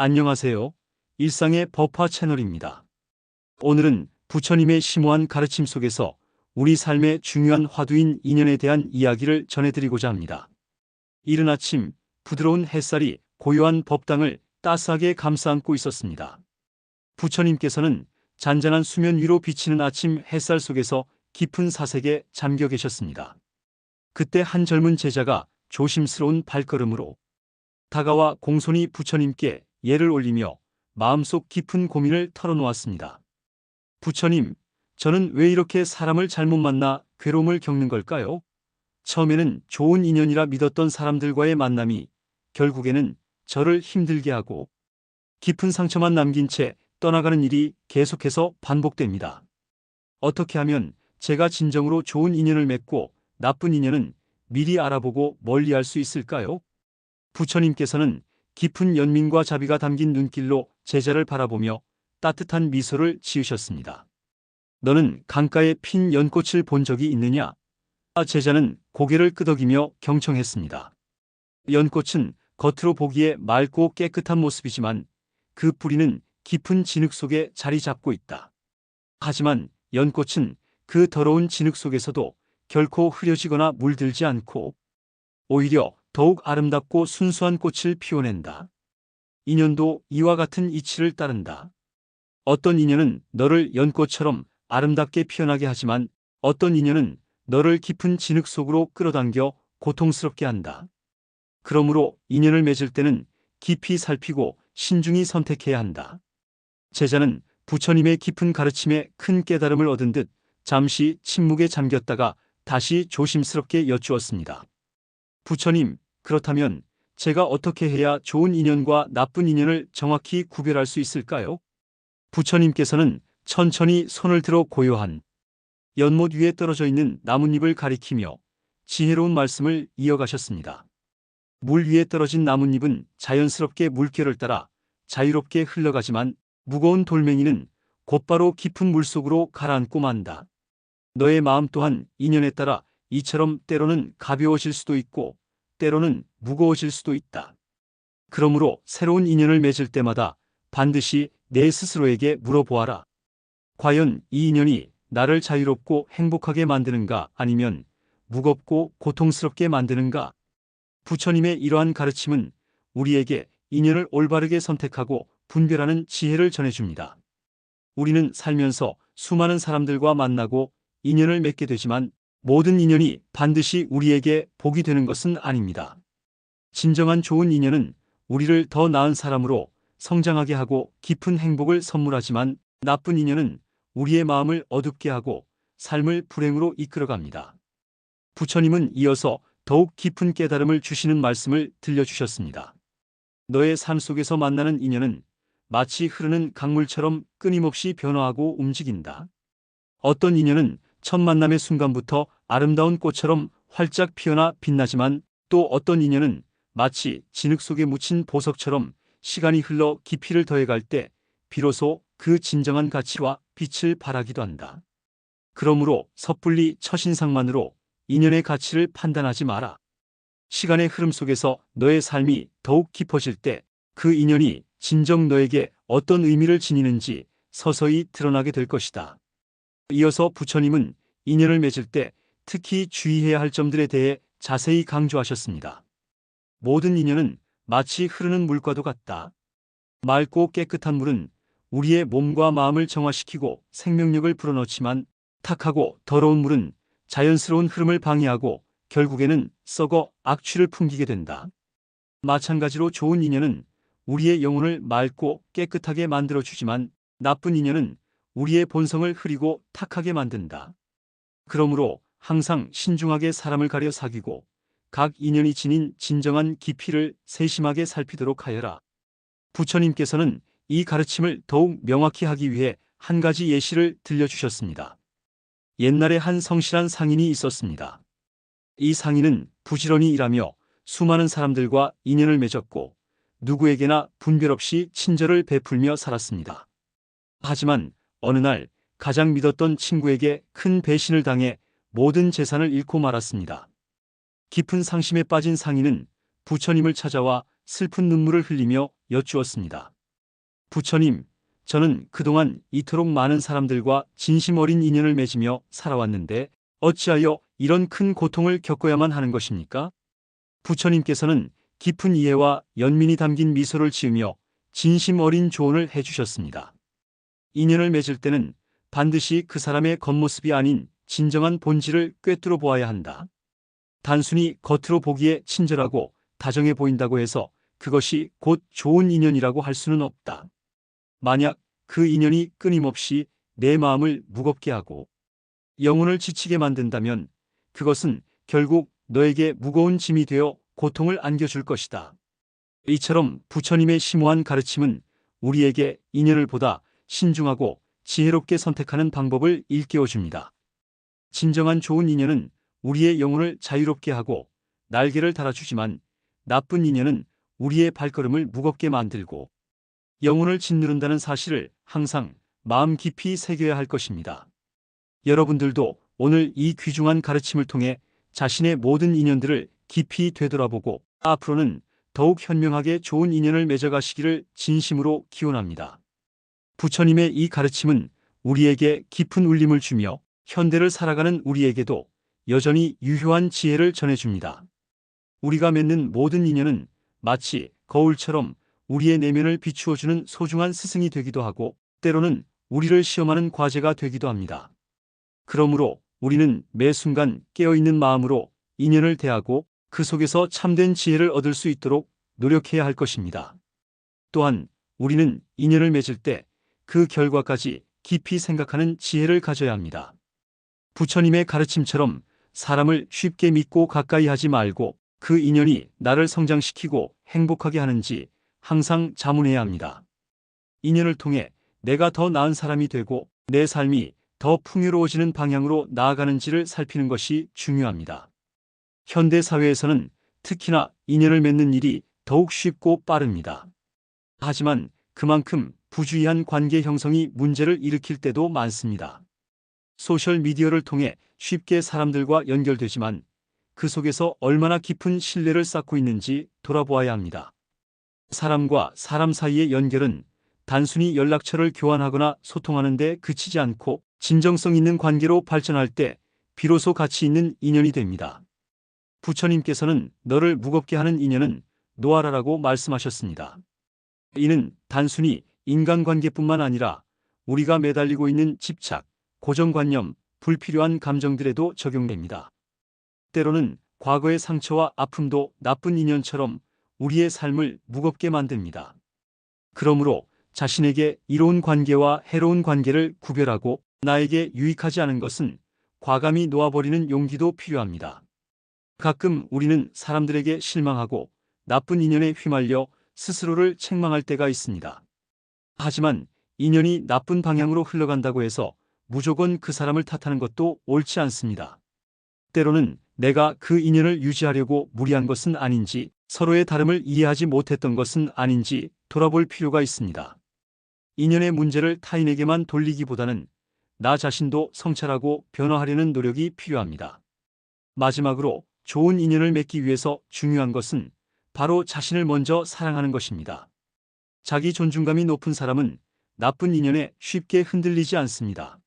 안녕하세요. 일상의 법화 채널입니다. 오늘은 부처님의 심오한 가르침 속에서 우리 삶의 중요한 화두인 인연에 대한 이야기를 전해드리고자 합니다. 이른 아침 부드러운 햇살이 고요한 법당을 따스하게 감싸안고 있었습니다. 부처님께서는 잔잔한 수면 위로 비치는 아침 햇살 속에서 깊은 사색에 잠겨 계셨습니다. 그때 한 젊은 제자가 조심스러운 발걸음으로 다가와 공손히 부처님께 예를 올리며 마음속 깊은 고민을 털어놓았습니다. 부처님, 저는 왜 이렇게 사람을 잘못 만나 괴로움을 겪는 걸까요? 처음에는 좋은 인연이라 믿었던 사람들과의 만남이 결국에는 저를 힘들게 하고 깊은 상처만 남긴 채 떠나가는 일이 계속해서 반복됩니다. 어떻게 하면 제가 진정으로 좋은 인연을 맺고 나쁜 인연은 미리 알아보고 멀리할 수 있을까요? 부처님께서는 깊은 연민과 자비가 담긴 눈길로 제자를 바라보며 따뜻한 미소를 지으셨습니다. 너는 강가에 핀 연꽃을 본 적이 있느냐? 제자는 고개를 끄덕이며 경청했습니다. 연꽃은 겉으로 보기에 맑고 깨끗한 모습이지만 그 뿌리는 깊은 진흙 속에 자리 잡고 있다. 하지만 연꽃은 그 더러운 진흙 속에서도 결코 흐려지거나 물들지 않고 오히려 더욱 아름답고 순수한 꽃을 피워낸다. 인연도 이와 같은 이치를 따른다. 어떤 인연은 너를 연꽃처럼 아름답게 피어나게 하지만 어떤 인연은 너를 깊은 진흙 속으로 끌어당겨 고통스럽게 한다. 그러므로 인연을 맺을 때는 깊이 살피고 신중히 선택해야 한다. 제자는 부처님의 깊은 가르침에 큰 깨달음을 얻은 듯 잠시 침묵에 잠겼다가 다시 조심스럽게 여쭈었습니다. 부처님, 그렇다면 제가 어떻게 해야 좋은 인연과 나쁜 인연을 정확히 구별할 수 있을까요? 부처님께서는 천천히 손을 들어 고요한 연못 위에 떨어져 있는 나뭇잎을 가리키며 지혜로운 말씀을 이어가셨습니다. 물 위에 떨어진 나뭇잎은 자연스럽게 물결을 따라 자유롭게 흘러가지만 무거운 돌멩이는 곧바로 깊은 물속으로 가라앉고 만다. 너의 마음 또한 인연에 따라 이처럼 때로는 가벼워질 수도 있고 때로는 무거워질 수도 있다. 그러므로 새로운 인연을 맺을 때마다 반드시 내 스스로에게 물어보아라. 과연 이 인연이 나를 자유롭고 행복하게 만드는가 아니면 무겁고 고통스럽게 만드는가? 부처님의 이러한 가르침은 우리에게 인연을 올바르게 선택하고 분별하는 지혜를 전해줍니다. 우리는 살면서 수많은 사람들과 만나고 인연을 맺게 되지만 모든 인연이 반드시 우리에게 복이 되는 것은 아닙니다. 진정한 좋은 인연은 우리를 더 나은 사람으로 성장하게 하고 깊은 행복을 선물하지만 나쁜 인연은 우리의 마음을 어둡게 하고 삶을 불행으로 이끌어갑니다. 부처님은 이어서 더욱 깊은 깨달음을 주시는 말씀을 들려주셨습니다. 너의 삶 속에서 만나는 인연은 마치 흐르는 강물처럼 끊임없이 변화하고 움직인다. 어떤 인연은 첫 만남의 순간부터 아름다운 꽃처럼 활짝 피어나 빛나지만 또 어떤 인연은 마치 진흙 속에 묻힌 보석처럼 시간이 흘러 깊이를 더해갈 때 비로소 그 진정한 가치와 빛을 발하기도 한다. 그러므로 섣불리 첫인상만으로 인연의 가치를 판단하지 마라. 시간의 흐름 속에서 너의 삶이 더욱 깊어질 때 그 인연이 진정 너에게 어떤 의미를 지니는지 서서히 드러나게 될 것이다. 이어서 부처님은 인연을 맺을 때 특히 주의해야 할 점들에 대해 자세히 강조하셨습니다. 모든 인연은 마치 흐르는 물과도 같다. 맑고 깨끗한 물은 우리의 몸과 마음을 정화시키고 생명력을 불어넣지만 탁하고 더러운 물은 자연스러운 흐름을 방해하고 결국에는 썩어 악취를 풍기게 된다. 마찬가지로 좋은 인연은 우리의 영혼을 맑고 깨끗하게 만들어주지만 나쁜 인연은 우리의 본성을 흐리고 탁하게 만든다. 그러므로 항상 신중하게 사람을 가려 사귀고 각 인연이 지닌 진정한 깊이를 세심하게 살피도록 하여라. 부처님께서는 이 가르침을 더욱 명확히 하기 위해 한 가지 예시를 들려주셨습니다. 옛날에 한 성실한 상인이 있었습니다. 이 상인은 부지런히 일하며 수많은 사람들과 인연을 맺었고 누구에게나 분별 없이 친절을 베풀며 살았습니다. 하지만 어느 날 가장 믿었던 친구에게 큰 배신을 당해 모든 재산을 잃고 말았습니다. 깊은 상심에 빠진 상인은 부처님을 찾아와 슬픈 눈물을 흘리며 여쭈었습니다. 부처님, 저는 그동안 이토록 많은 사람들과 진심 어린 인연을 맺으며 살아왔는데 어찌하여 이런 큰 고통을 겪어야만 하는 것입니까? 부처님께서는 깊은 이해와 연민이 담긴 미소를 지으며 진심 어린 조언을 해주셨습니다. 인연을 맺을 때는 반드시 그 사람의 겉모습이 아닌 진정한 본질을 꿰뚫어 보아야 한다. 단순히 겉으로 보기에 친절하고 다정해 보인다고 해서 그것이 곧 좋은 인연이라고 할 수는 없다. 만약 그 인연이 끊임없이 내 마음을 무겁게 하고 영혼을 지치게 만든다면 그것은 결국 너에게 무거운 짐이 되어 고통을 안겨줄 것이다. 이처럼 부처님의 심오한 가르침은 우리에게 인연을 보다 신중하고 지혜롭게 선택하는 방법을 일깨워 줍니다. 진정한 좋은 인연은 우리의 영혼을 자유롭게 하고 날개를 달아주지만 나쁜 인연은 우리의 발걸음을 무겁게 만들고 영혼을 짓누른다는 사실을 항상 마음 깊이 새겨야 할 것입니다. 여러분들도 오늘 이 귀중한 가르침을 통해 자신의 모든 인연들을 깊이 되돌아보고 앞으로는 더욱 현명하게 좋은 인연을 맺어가시기를 진심으로 기원합니다. 부처님의 이 가르침은 우리에게 깊은 울림을 주며 현대를 살아가는 우리에게도 여전히 유효한 지혜를 전해줍니다. 우리가 맺는 모든 인연은 마치 거울처럼 우리의 내면을 비추어주는 소중한 스승이 되기도 하고 때로는 우리를 시험하는 과제가 되기도 합니다. 그러므로 우리는 매 순간 깨어있는 마음으로 인연을 대하고 그 속에서 참된 지혜를 얻을 수 있도록 노력해야 할 것입니다. 또한 우리는 인연을 맺을 때 그 결과까지 깊이 생각하는 지혜를 가져야 합니다. 부처님의 가르침처럼 사람을 쉽게 믿고 가까이 하지 말고 그 인연이 나를 성장시키고 행복하게 하는지 항상 자문해야 합니다. 인연을 통해 내가 더 나은 사람이 되고 내 삶이 더 풍요로워지는 방향으로 나아가는지를 살피는 것이 중요합니다. 현대 사회에서는 특히나 인연을 맺는 일이 더욱 쉽고 빠릅니다. 하지만 그만큼 부주의한 관계 형성이 문제를 일으킬 때도 많습니다. 소셜미디어를 통해 쉽게 사람들과 연결되지만 그 속에서 얼마나 깊은 신뢰를 쌓고 있는지 돌아보아야 합니다. 사람과 사람 사이의 연결은 단순히 연락처를 교환하거나 소통하는 데 그치지 않고 진정성 있는 관계로 발전할 때 비로소 가치 있는 인연이 됩니다. 부처님께서는 너를 무겁게 하는 인연은 놓아라라고 말씀하셨습니다. 이는 단순히 인간관계뿐만 아니라 우리가 매달리고 있는 집착, 고정관념, 불필요한 감정들에도 적용됩니다. 때로는 과거의 상처와 아픔도 나쁜 인연처럼 우리의 삶을 무겁게 만듭니다. 그러므로 자신에게 이로운 관계와 해로운 관계를 구별하고 나에게 유익하지 않은 것은 과감히 놓아버리는 용기도 필요합니다. 가끔 우리는 사람들에게 실망하고 나쁜 인연에 휘말려 스스로를 책망할 때가 있습니다. 하지만 인연이 나쁜 방향으로 흘러간다고 해서 무조건 그 사람을 탓하는 것도 옳지 않습니다. 때로는 내가 그 인연을 유지하려고 무리한 것은 아닌지, 서로의 다름을 이해하지 못했던 것은 아닌지 돌아볼 필요가 있습니다. 인연의 문제를 타인에게만 돌리기보다는 나 자신도 성찰하고 변화하려는 노력이 필요합니다. 마지막으로 좋은 인연을 맺기 위해서 중요한 것은 바로 자신을 먼저 사랑하는 것입니다. 자기 존중감이 높은 사람은 나쁜 인연에 쉽게 흔들리지 않습니다.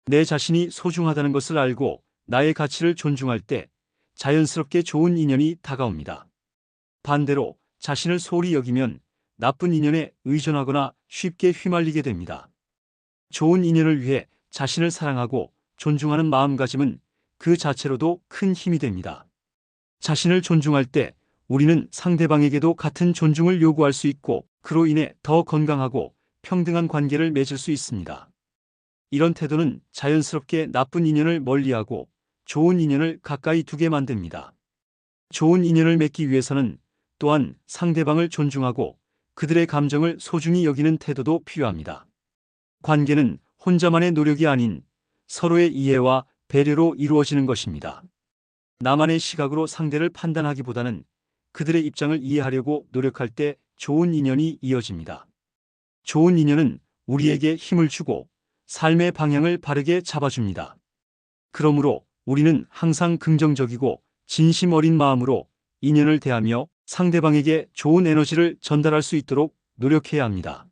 내 자신이 소중하다는 것을 알고 나의 가치를 존중할 때 자연스럽게 좋은 인연이 다가옵니다. 반대로 자신을 소홀히 여기면 나쁜 인연에 의존하거나 쉽게 휘말리게 됩니다. 좋은 인연을 위해 자신을 사랑하고 존중하는 마음가짐은 그 자체로도 큰 힘이 됩니다. 자신을 존중할 때 우리는 상대방에게도 같은 존중을 요구할 수 있고 그로 인해 더 건강하고 평등한 관계를 맺을 수 있습니다. 이런 태도는 자연스럽게 나쁜 인연을 멀리하고 좋은 인연을 가까이 두게 만듭니다. 좋은 인연을 맺기 위해서는 또한 상대방을 존중하고 그들의 감정을 소중히 여기는 태도도 필요합니다. 관계는 혼자만의 노력이 아닌 서로의 이해와 배려로 이루어지는 것입니다. 나만의 시각으로 상대를 판단하기보다는 그들의 입장을 이해하려고 노력할 때 좋은 인연이 이어집니다. 좋은 인연은 우리에게 힘을 주고 삶의 방향을 바르게 잡아줍니다. 그러므로 우리는 항상 긍정적이고 진심 어린 마음으로 인연을 대하며 상대방에게 좋은 에너지를 전달할 수 있도록 노력해야 합니다.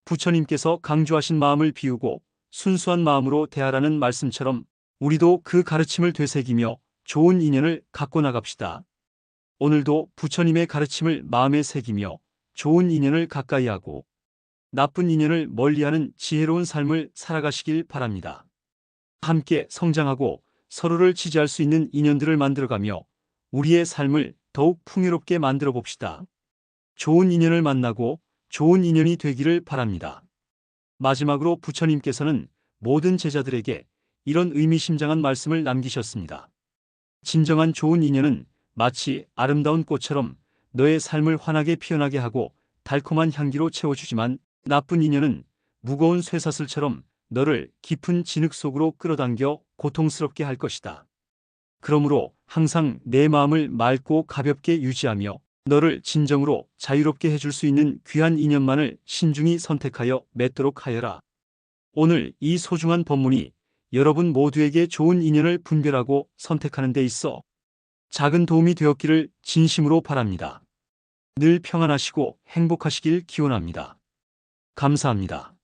부처님께서 강조하신 마음을 비우고 순수한 마음으로 대하라는 말씀처럼 우리도 그 가르침을 되새기며 좋은 인연을 갖고 나갑시다. 오늘도 부처님의 가르침을 마음에 새기며 좋은 인연을 가까이 하고 나쁜 인연을 멀리하는 지혜로운 삶을 살아가시길 바랍니다. 함께 성장하고 서로를 지지할 수 있는 인연들을 만들어가며 우리의 삶을 더욱 풍요롭게 만들어 봅시다. 좋은 인연을 만나고 좋은 인연이 되기를 바랍니다. 마지막으로 부처님께서는 모든 제자들에게 이런 의미심장한 말씀을 남기셨습니다. 진정한 좋은 인연은 마치 아름다운 꽃처럼 너의 삶을 환하게 피어나게 하고 달콤한 향기로 채워주지만 나쁜 인연은 무거운 쇠사슬처럼 너를 깊은 진흙 속으로 끌어당겨 고통스럽게 할 것이다. 그러므로 항상 내 마음을 맑고 가볍게 유지하며 너를 진정으로 자유롭게 해줄 수 있는 귀한 인연만을 신중히 선택하여 맺도록 하여라. 오늘 이 소중한 법문이 여러분 모두에게 좋은 인연을 분별하고 선택하는 데 있어 작은 도움이 되었기를 진심으로 바랍니다. 늘 평안하시고 행복하시길 기원합니다. 감사합니다.